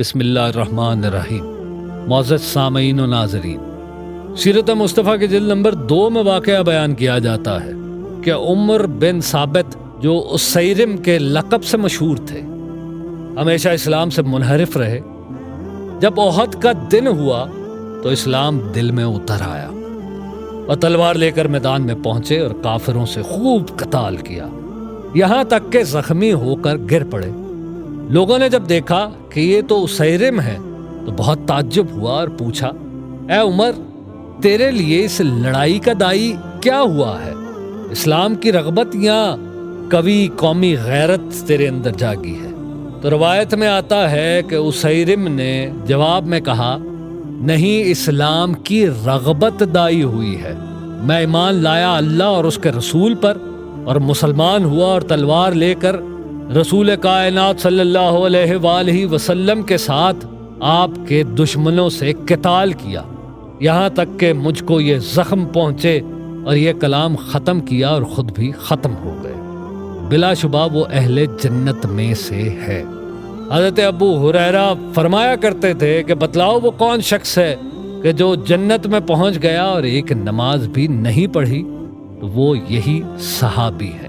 بسم اللہ الرحمن الرحیم۔ معزز سامعین و ناظرین، سیرت مصطفیٰ کے جلد نمبر 2 میں واقعہ بیان کیا جاتا ہے کہ عمر بن ثابت جو اسیرم کے لقب سے مشہور تھے، ہمیشہ اسلام سے منحرف رہے۔ جب احد کا دن ہوا تو اسلام دل میں اتر آیا اور تلوار لے کر میدان میں پہنچے اور کافروں سے خوب قتال کیا، یہاں تک کہ زخمی ہو کر گر پڑے۔ لوگوں نے جب دیکھا کہ یہ تو اسیرم ہے تو بہت تعجب ہوا اور پوچھا، اے عمر، تیرے لیے اس لڑائی کا داعی کیا ہوا ہے؟ اسلام کی رغبت یا قوی قومی غیرت تیرے اندر جاگی ہے؟ تو روایت میں آتا ہے کہ اسیرم نے جواب میں کہا، نہیں، اسلام کی رغبت داعی ہوئی ہے۔ میں ایمان لایا اللہ اور اس کے رسول پر اور مسلمان ہوا اور تلوار لے کر رسول کائنات صلی اللہ علیہ وآلہ وسلم کے ساتھ آپ کے دشمنوں سے قتال کیا، یہاں تک کہ مجھ کو یہ زخم پہنچے اور یہ کلام ختم کیا اور خود بھی ختم ہو گئے۔ بلا شبہ وہ اہل جنت میں سے ہے۔ حضرت ابو ہریرہ فرمایا کرتے تھے کہ بتلاؤ وہ کون شخص ہے کہ جو جنت میں پہنچ گیا اور ایک نماز بھی نہیں پڑھی؟ تو وہ یہی صحابی ہے۔